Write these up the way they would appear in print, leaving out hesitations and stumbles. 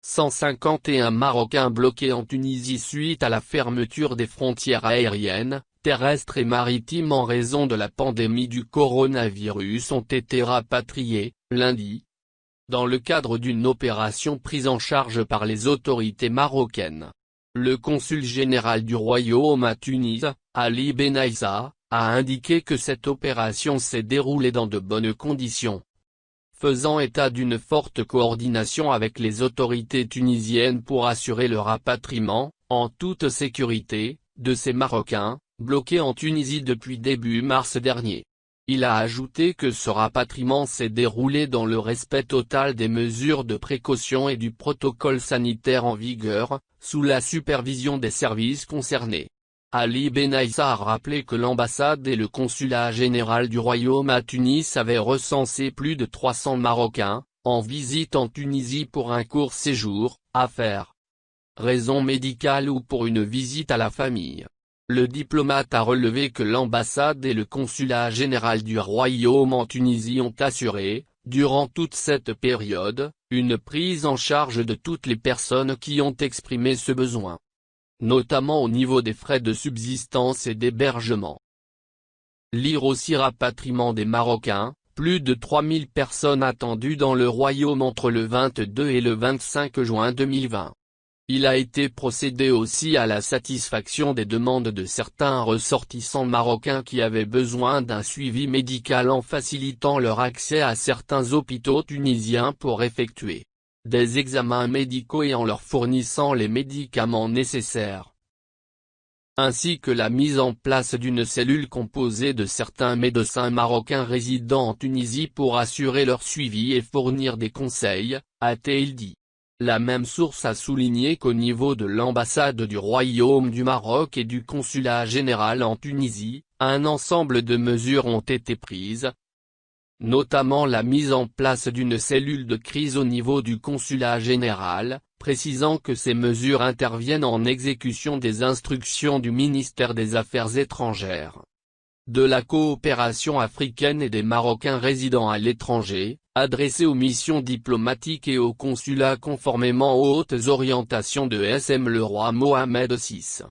151 Marocains bloqués en Tunisie suite à la fermeture des frontières aériennes, terrestres et maritimes en raison de la pandémie du coronavirus ont été rapatriés, lundi, dans le cadre d'une opération prise en charge par les autorités marocaines. Le consul général du Royaume à Tunis, Ali Benaissa, a indiqué que cette opération s'est déroulée dans de bonnes conditions, faisant état d'une forte coordination avec les autorités tunisiennes pour assurer le rapatriement, en toute sécurité, de ces Marocains, bloqués en Tunisie depuis début mars dernier. Il a ajouté que ce rapatriement s'est déroulé dans le respect total des mesures de précaution et du protocole sanitaire en vigueur, sous la supervision des services concernés. Ali Benaissa a rappelé que l'ambassade et le consulat général du Royaume à Tunis avaient recensé plus de 300 Marocains, en visite en Tunisie pour un court séjour, affaires, raison médicale ou pour une visite à la famille. Le diplomate a relevé que l'ambassade et le consulat général du Royaume en Tunisie ont assuré, durant toute cette période, une prise en charge de toutes les personnes qui ont exprimé ce besoin, notamment au niveau des frais de subsistance et d'hébergement. Lire aussi rapatriement des Marocains, plus de 3000 personnes attendues dans le Royaume entre le 22 et le 25 juin 2020. Il a été procédé aussi à la satisfaction des demandes de certains ressortissants marocains qui avaient besoin d'un suivi médical en facilitant leur accès à certains hôpitaux tunisiens pour effectuer des examens médicaux et en leur fournissant les médicaments nécessaires, ainsi que la mise en place d'une cellule composée de certains médecins marocains résidant en Tunisie pour assurer leur suivi et fournir des conseils, a-t-il dit. La même source a souligné qu'au niveau de l'ambassade du Royaume du Maroc et du consulat général en Tunisie, un ensemble de mesures ont été prises, notamment la mise en place d'une cellule de crise au niveau du consulat général, précisant que ces mesures interviennent en exécution des instructions du ministère des Affaires étrangères, de la coopération africaine et des Marocains résidant à l'étranger, adressées aux missions diplomatiques et aux consulats conformément aux hautes orientations de SM le roi Mohamed VI.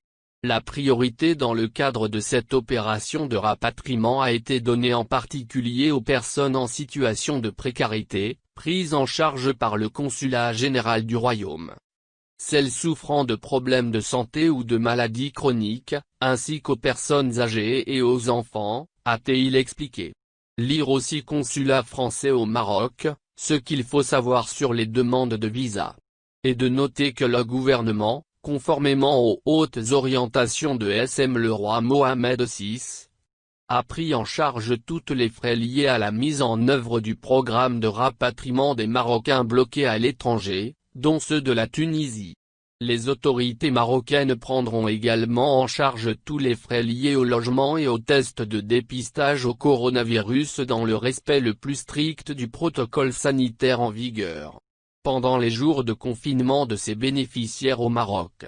La priorité dans le cadre de cette opération de rapatriement a été donnée en particulier aux personnes en situation de précarité, prises en charge par le consulat général du Royaume, celles souffrant de problèmes de santé ou de maladies chroniques, ainsi qu'aux personnes âgées et aux enfants, a-t-il expliqué. Lire aussi consulat français au Maroc, ce qu'il faut savoir sur les demandes de visa. Et de noter que le gouvernement, conformément aux hautes orientations de SM le roi Mohamed VI, a pris en charge tous les frais liés à la mise en œuvre du programme de rapatriement des Marocains bloqués à l'étranger, dont ceux de la Tunisie. Les autorités marocaines prendront également en charge tous les frais liés au logement et aux tests de dépistage au coronavirus dans le respect le plus strict du protocole sanitaire en vigueur, pendant les jours de confinement de ces bénéficiaires au Maroc.